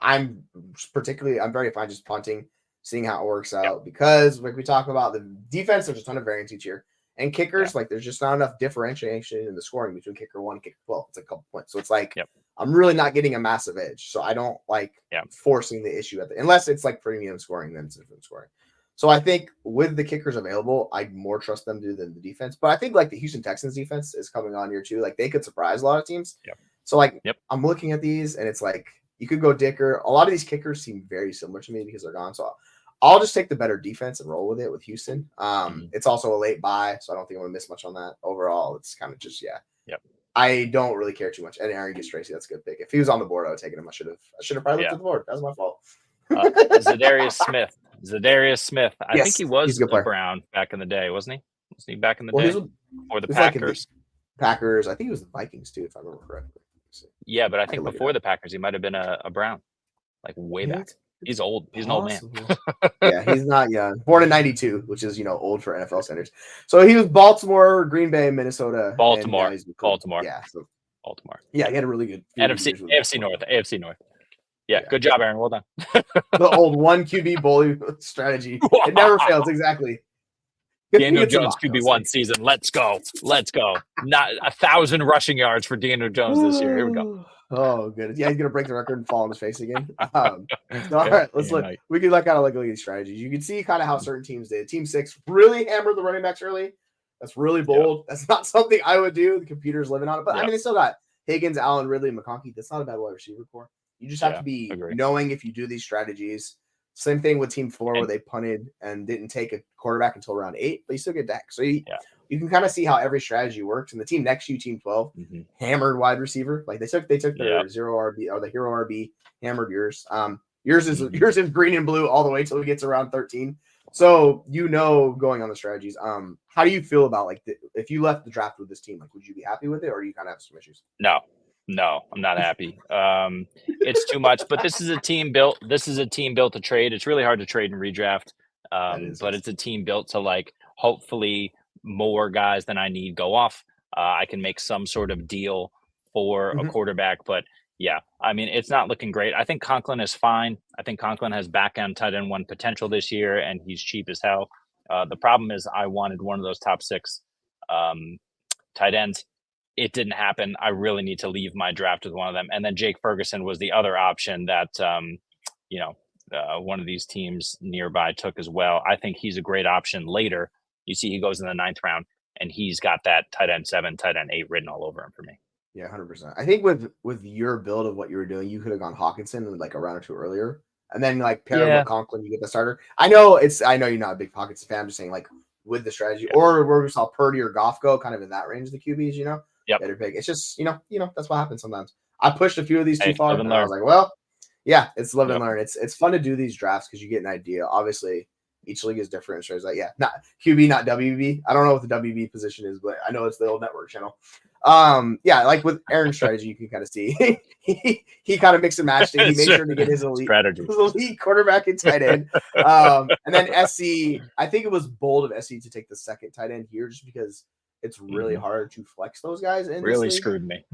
Speaker 1: I'm very fine just punting, seeing how it works out because we talk about the defense, there's a ton of variance each year. And kickers, there's just not enough differentiation in the scoring between kicker 1 and kicker 12. It's a couple points. So it's I'm really not getting a massive edge. So I don't forcing the issue unless it's premium scoring than it's different scoring. So I think with the kickers available, I'd more trust them to than the defense. But I think the Houston Texans defense is coming on here too. They could surprise a lot of teams. So I'm looking at these and it's you could go Dicker. A lot of these kickers seem very similar to me because they're gone. So I'll just take the better defense and roll with it with Houston. It's also a late buy, so I don't think I'm going to miss much on that. Overall, it's kind of just, I don't really care too much. And Aaron gets Tracy. That's a good pick. If he was on the board, I would have taken him. I should have probably looked at the board. That was my fault.
Speaker 3: Zadarius Smith. I think he was a Brown back in the day, wasn't he? Wasn't he back in the day? Or the Packers?
Speaker 1: Packers. I think it was the Vikings, too, if I remember correctly.
Speaker 3: Yeah, but I think before the Packers, he might have been a Brown, way back. He's old. He's an old man.
Speaker 1: Yeah, he's not young. Born in 92, which is, old for NFL centers. So he was Baltimore, Green Bay, Minnesota.
Speaker 3: Baltimore.
Speaker 1: Yeah, so
Speaker 3: Baltimore.
Speaker 1: Yeah, he had a really good
Speaker 3: AFC North. Yeah, good job, Aaron. Well done.
Speaker 1: The old 1 QB bully strategy. It never fails. Exactly.
Speaker 3: Daniel Jones QB1 season. Let's go. Not 1,000 rushing yards for Daniel Jones this year. Here we go.
Speaker 1: Oh, good. Yeah, he's gonna break the record and fall on his face again. All right, let's look. We can kind of look at these strategies. You can see kind of how certain teams did. Team 6 really hammered the running backs early. That's really bold. That's not something I would do. The computer's living on it, but I mean, they still got Higgins, Allen, Ridley, and McConkey. That's not a bad wide receiver core. You just have to be knowing if you do these strategies. Same thing with Team 4 where they punted and didn't take a quarterback until round 8, but you still get Dak. So you can kind of see how every strategy works. And the team next to you, Team 12, hammered wide receiver. They took their zero RB or the hero RB, hammered yours. Yours is green and blue all the way till it gets around 13. So going on the strategies. How do you feel about if you left the draft with this team? Would you be happy with it, or do you kind of have some issues?
Speaker 3: No, I'm not happy. It's too much, but this is a team built to trade. It's really hard to trade and redraft. But it's a team built to hopefully more guys than I need go off. I can make some sort of deal for a quarterback, but I mean, it's not looking great. I think Conklin is fine. I think Conklin has back end tight end 1 potential this year, and he's cheap as hell. The problem is I wanted one of those top 6 tight ends. It didn't happen. I really need to leave my draft with one of them. And then Jake Ferguson was the other option that, one of these teams nearby took as well. I think he's a great option later. You see, he goes in the 9th round, and he's got that tight end 7, tight end 8 written all over him for me.
Speaker 1: Yeah, 100%. I think with your build of what you were doing, you could have gone Hawkinson a round or 2 earlier, and then pair him with Conklin, you get the starter. I know you're not a big Hawkinson fan. I'm just saying with the strategy, or where we saw Purdy or Goff go, kind of in that range of the QBs, better pick. It's just that's what happens sometimes. I pushed a few of these too far, and I was like, well, yeah, it's live and learn. It's fun to do these drafts because you get an idea. Obviously, each league is different. So it's not QB, not WB. I don't know what the WB position is, but I know it's the old network channel. With Aaron's strategy, you can kind of see he kind of mixed and matched it. He made sure to get his elite quarterback and tight end. And then SC, I think it was bold of SC to take the 2nd tight end here, just because it's really hard to flex those guys in.
Speaker 3: Really screwed me.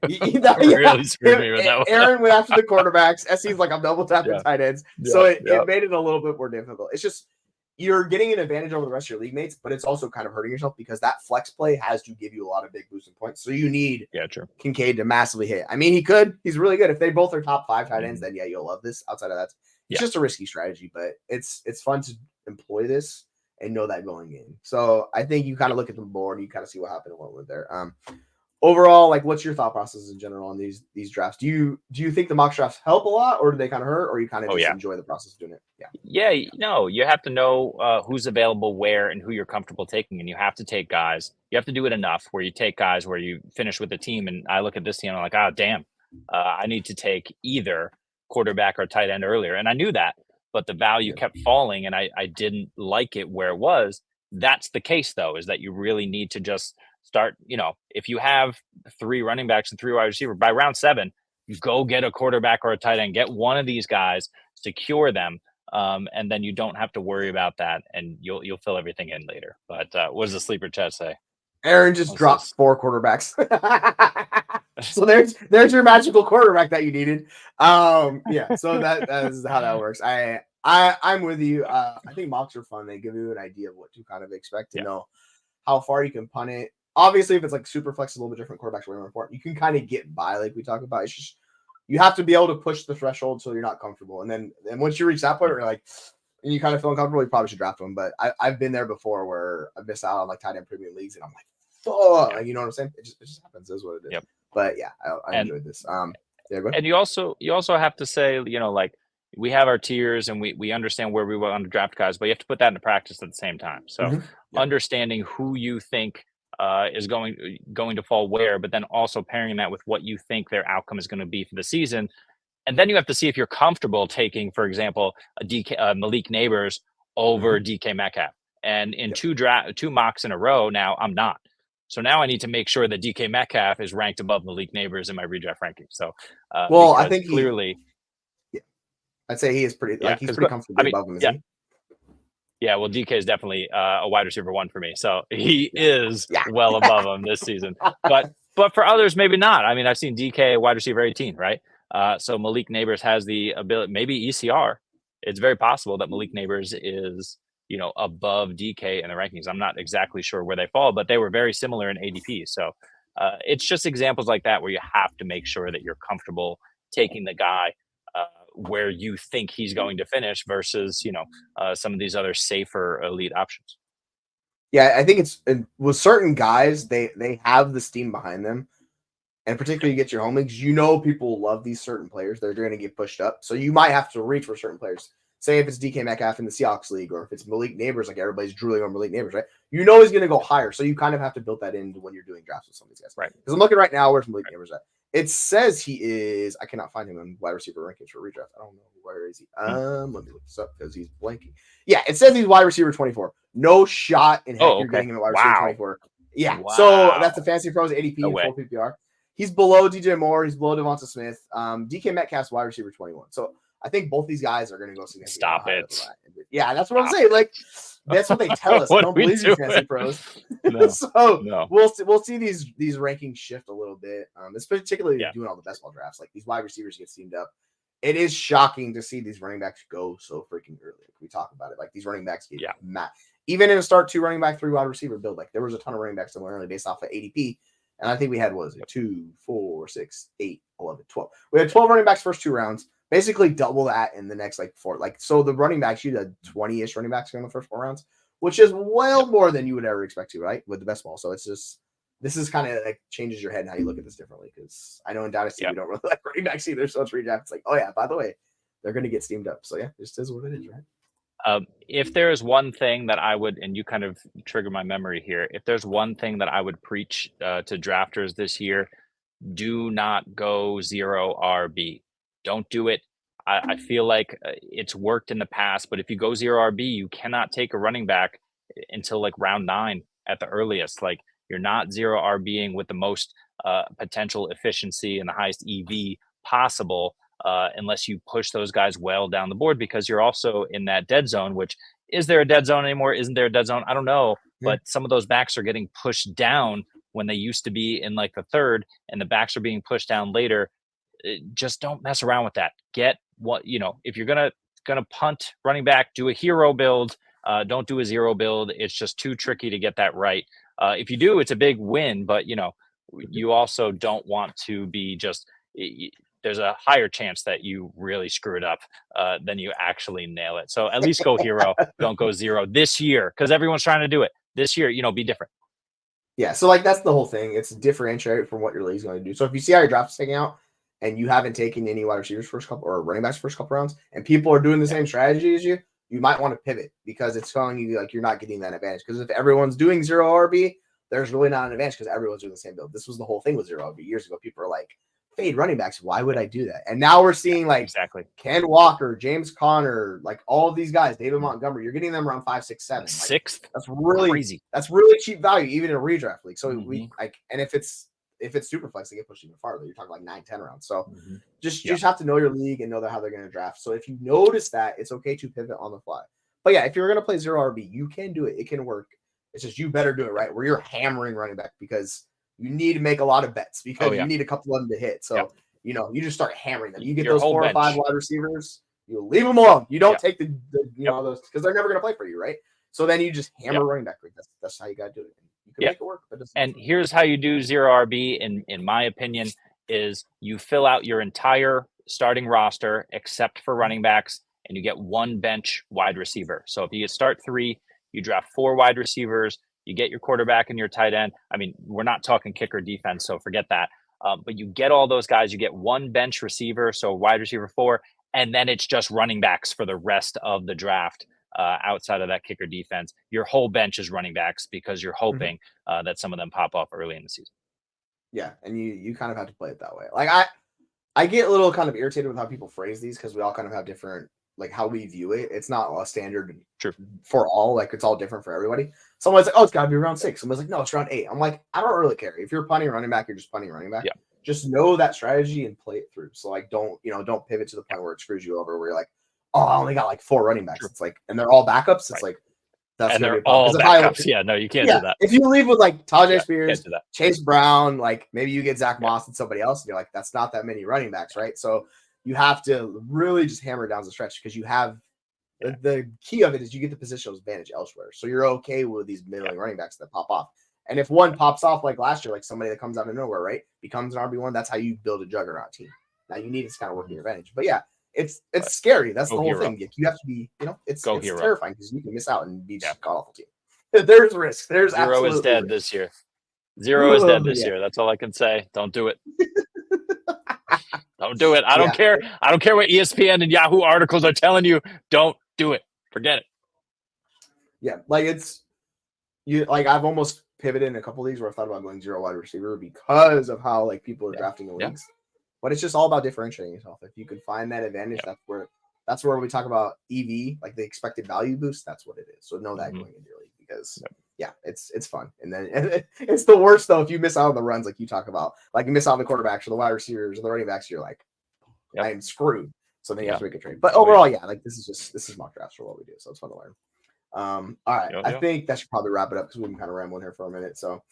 Speaker 1: Really screwed me with that one. Aaron went after the quarterbacks. SC's I'm double tapping tight ends. So it made it a little bit more difficult. It's just you're getting an advantage over the rest of your league mates, but it's also kind of hurting yourself because that flex play has to give you a lot of big boosting points. So you need Kincaid to massively hit. I mean, he could. He's really good. If they both are top 5 tight ends, then yeah, you'll love this. Outside of that, it's just a risky strategy, but it's fun to employ this and know that going in. So I think you kind of look at the board and you kind of see what happened and what went there. Overall, like, what's your thought process in general on these drafts? Do you think the mock drafts help a lot, or do they kind of hurt, or you kind of just enjoy the process of doing it?
Speaker 3: Yeah. No, you have to know who's available where and who you're comfortable taking, and you have to take guys. You have to do it enough where you take guys where you finish with the team. And I look at this team, and I'm like, oh damn, I need to take either quarterback or tight end earlier, and I knew that, but the value kept falling, and I didn't like it where it was. That's the case, though, is that you really need to just start, if you have 3 running backs and 3 wide receivers, by round 7, you go get a quarterback or a tight end, get one of these guys, secure them, and then you don't have to worry about that, and you'll fill everything in later. But what does the sleeper chat say?
Speaker 1: Aaron just dropped 4 quarterbacks. So there's your magical quarterback that you needed. Yeah, so that is how that works. I'm with you. I think mocks are fun. They give you an idea of what to kind of expect to know how far you can punt it. Obviously, if it's like super flexible, a little bit different, quarterbacks are way more important. You can kind of get by, like we talk about. It's just you have to be able to push the threshold so you're not comfortable. And then once you reach that point, you're like, and you kind of feel uncomfortable, you probably should draft one. But I've been there before where I missed out on like tight end premium leagues, and I'm like, fuck, like, you know what I'm saying? It just happens. Is what it is.
Speaker 3: Yep.
Speaker 1: But yeah, I enjoyed this. Yeah, go ahead.
Speaker 3: And you also have to say, like, we have our tiers and we understand where we want to draft guys, but you have to put that into practice at the same time. So understanding who you think is going to fall where, but then also pairing that with what you think their outcome is going to be for the season. And then you have to see if you're comfortable taking, for example, Malik Neighbors over DK Metcalf. And in 2 mocks in a row now, I'm not. So now I need to make sure that DK Metcalf is ranked above Malik Neighbors in my redraft ranking. So,
Speaker 1: I think
Speaker 3: clearly,
Speaker 1: I'd say he is pretty he's pretty comfortably above him. Is he?
Speaker 3: Yeah, well, DK is definitely a wide receiver 1 for me, so he is well above him this season. But for others, maybe not. I mean, I've seen DK wide receiver 18, right? So Malik Neighbors has the ability, maybe ECR. It's very possible that Malik Neighbors is above DK in the rankings. I'm not exactly sure where they fall, but they were very similar in ADP. So it's just examples like that where you have to make sure that you're comfortable taking the guy where you think he's going to finish versus, some of these other safer elite options.
Speaker 1: Yeah, I think it's with certain guys, they have the steam behind them. And particularly you get your home leagues, people love these certain players. They're going to get pushed up. So you might have to reach for certain players. Say if it's DK Metcalf in the Seahawks league, or if it's Malik Neighbors, like everybody's drooling on Malik Neighbors, right? He's going to go higher. So you kind of have to build that into when you're doing drafts with some of these guys.
Speaker 3: Right.
Speaker 1: Because I'm looking right now, where's Malik Neighbors at? It says he is, I cannot find him in wide receiver rankings for redraft. I don't know. Where is he? Let me look this up because he's blanking. Yeah, it says he's wide receiver 24. No shot in heck you're getting him at wide receiver 24. Yeah. Wow. So that's the Fantasy Pros ADP and 4 PPR. He's below DJ Moore. He's below Devonta Smith. DK Metcalf's wide receiver 21. So I think both these guys are going to go significantly.
Speaker 3: Stop it.
Speaker 1: Yeah, that's what I'm saying. Like, that's what they tell us. I don't believe these Fantasy Pros. We'll see these rankings shift a little bit. It's particularly doing all the best ball drafts. Like, these wide receivers get steamed up. It is shocking to see these running backs go so freaking early. Like, we talk about it. Like, these running backs get mad. Even in a start 2 running back, 3 wide receiver build, like, there was a ton of running backs that went early based off of ADP. And I think we had, 2, 4, 6, 8, 11, 12. We had 12 running backs first 2 rounds. Basically double that in the next 4. So the running backs, you had 20-ish running backs in the first 4 rounds, which is well more than you would ever expect to, right? With the best ball. So it's just, this is kind of changes your head and how you look at this differently. Because I know in Dynasty, we don't really like running backs either. So it's redraft. It's like, oh yeah, by the way, they're going to get steamed up. So yeah, it just is what it is, right?
Speaker 3: If there is one thing that I would, and you kind of trigger my memory here, if there's one thing that I would preach to drafters this year, do not go 0 RB. Don't do it. I feel like it's worked in the past, but if you go 0 RB, you cannot take a running back until round 9 at the earliest. Like, you're not 0 RBing with the most potential efficiency and the highest EV possible unless you push those guys well down the board, because you're also in that dead zone, which, is there a dead zone anymore? Isn't there a dead zone? I don't know. But some of those backs are getting pushed down when they used to be in the 3rd, and the backs are being pushed down later. Just don't mess around with that. Get what, if you're gonna punt running back, do a hero build, Don't do a zero build. It's just too tricky to get that right. If you do, it's a big win, but you also don't want to be just there's a higher chance that you really screw it up than you actually nail it. So at least go hero. Don't go zero this year, because everyone's trying to do it this year. Be different.
Speaker 1: Yeah, so like that's the whole thing. It's differentiated from what your league's going to do. So if you see how your draft is taking out and you haven't taken any wide receivers first couple or running backs first couple rounds, and people are doing the same strategy as you, you might want to pivot, because it's telling you like you're not getting that advantage. Because if everyone's doing zero RB, there's really not an advantage because everyone's doing the same build. This was the whole thing with zero RB years ago. People are like, fade running backs. Why would I do that? And now we're seeing like
Speaker 3: exactly
Speaker 1: Ken Walker, James Conner, like all of these guys, David Montgomery. You're getting them around 5, 6, 7. Like,
Speaker 3: sixth.
Speaker 1: That's really
Speaker 3: crazy.
Speaker 1: That's really cheap value, even in a redraft league. So we like, and if it's super flex, they get pushed even farther. You're talking like 9, 10 rounds. So just have to know your league and know how they're going to draft. So if you notice that, it's okay to pivot on the fly. But yeah, if you're going to play zero RB, you can do it. It can work. It's just you better do it right, where you're hammering running back, because you need to make a lot of bets, because you need a couple of them to hit. So you just start hammering them. You get those 4 or 5 wide receivers, you leave them alone. You don't take the those, because they're never going to play for you, right? So then you just hammer running back. That's how you got to do it. You can make it work. But
Speaker 3: and here's how you do zero RB, in my opinion, is you fill out your entire starting roster except for running backs, and you get 1 bench wide receiver. So if you start 3, you draft 4 wide receivers, you get your quarterback and your tight end. I mean, we're not talking kicker defense, so forget that. But you get all those guys. You get 1 bench receiver, so wide receiver 4, and then it's just running backs for the rest of the draft outside of that kicker defense. Your whole bench is running backs, because you're hoping that some of them pop off early in the season.
Speaker 1: Yeah, and you kind of have to play it that way. Like I get a little kind of irritated with how people phrase these, because we all kind of have different, like how we view it. It's not a standard for all. Like it's all different for everybody. Someone's like, oh, it's got to be around 6. Someone's like, no, it's around 8. I'm like, I don't really care. If you're punting running back, you're just punting running back.
Speaker 3: Yeah.
Speaker 1: Just know that strategy and play it through. So like, don't pivot to the point where it screws you over, where you're like, oh, I only got like 4 running backs. It's like, and they're all backups. It's like, that's
Speaker 3: and
Speaker 1: gonna
Speaker 3: they're
Speaker 1: be all
Speaker 3: backups. No, you can't do that.
Speaker 1: If you leave with like Tajay Spears,
Speaker 3: do that.
Speaker 1: Chase Brown, like maybe you get Zach Moss and somebody else, and you're like, that's not that many running backs, right? So you have to really just hammer down the stretch, because you have the key of it is you get the positional advantage elsewhere. So you're okay with these middling running backs that pop off. And if one pops off like last year, like somebody that comes out of nowhere, right, becomes an RB1, that's how you build a juggernaut team. Now you need to kind of work in your advantage. But yeah, it's scary. That's the whole thing. You have to be, it's terrifying, because you can miss out and be just a god-awful team. There's risk. There's
Speaker 3: zero is dead risk. This year. Zero is dead this year. That's all I can say. Don't do it. Don't do it. I don't care. I don't care what ESPN and Yahoo articles are telling you. Don't do it. Forget it.
Speaker 1: Yeah, like I've almost pivoted in a couple of leagues where I thought about going zero wide receiver, because of how like people are drafting the leagues. But it's just all about differentiating yourself. If you can find that advantage, that's where we talk about EV, like the expected value boost. That's what it is. So know that going into your league, because it's fun. And then it's the worst though if you miss out on the runs, like you talk about, like you miss out on the quarterbacks or the wide receivers or the running backs. You're like, I am screwed. So then you have to make a trade. But overall, like this is mock drafts for what we do. So it's fun to learn. All right. I think that should probably wrap it up, because we've been kind of rambling here for a minute. So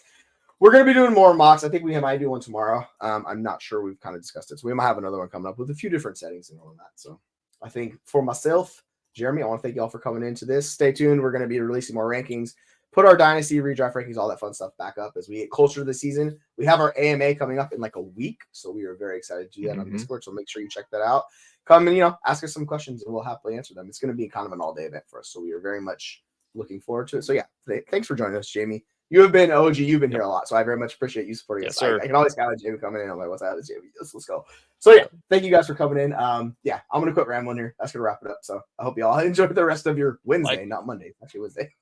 Speaker 1: we're going to be doing more mocks. I think we might do one tomorrow. I'm not sure. We've kind of discussed it. So we might have another one coming up with a few different settings and all of that. So I think for myself, Jeremy, I want to thank you all for coming into this. Stay tuned. We're going to be releasing more rankings, put our dynasty redraft rankings, all that fun stuff back up as we get closer to the season. We have our AMA coming up in like a week. So we are very excited to do that on Discord. So make sure you check that out. Come and, ask us some questions and we'll happily answer them. It's going to be kind of an all-day event for us. So we are very much looking forward to it. So yeah, thanks for joining us, Jamie. You have been OG. You've been here a lot. So I very much appreciate you supporting us. I can always count on Jamie coming in. I'm like, what's out of Jamie? Let's go. So yeah, thank you guys for coming in. I'm going to quit rambling here. That's going to wrap it up. So I hope you all enjoy the rest of your Wednesday, not Monday. Actually Wednesday.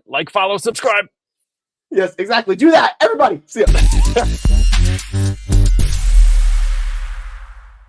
Speaker 3: Like, follow, subscribe.
Speaker 1: Yes, exactly. Do that. Everybody. See ya.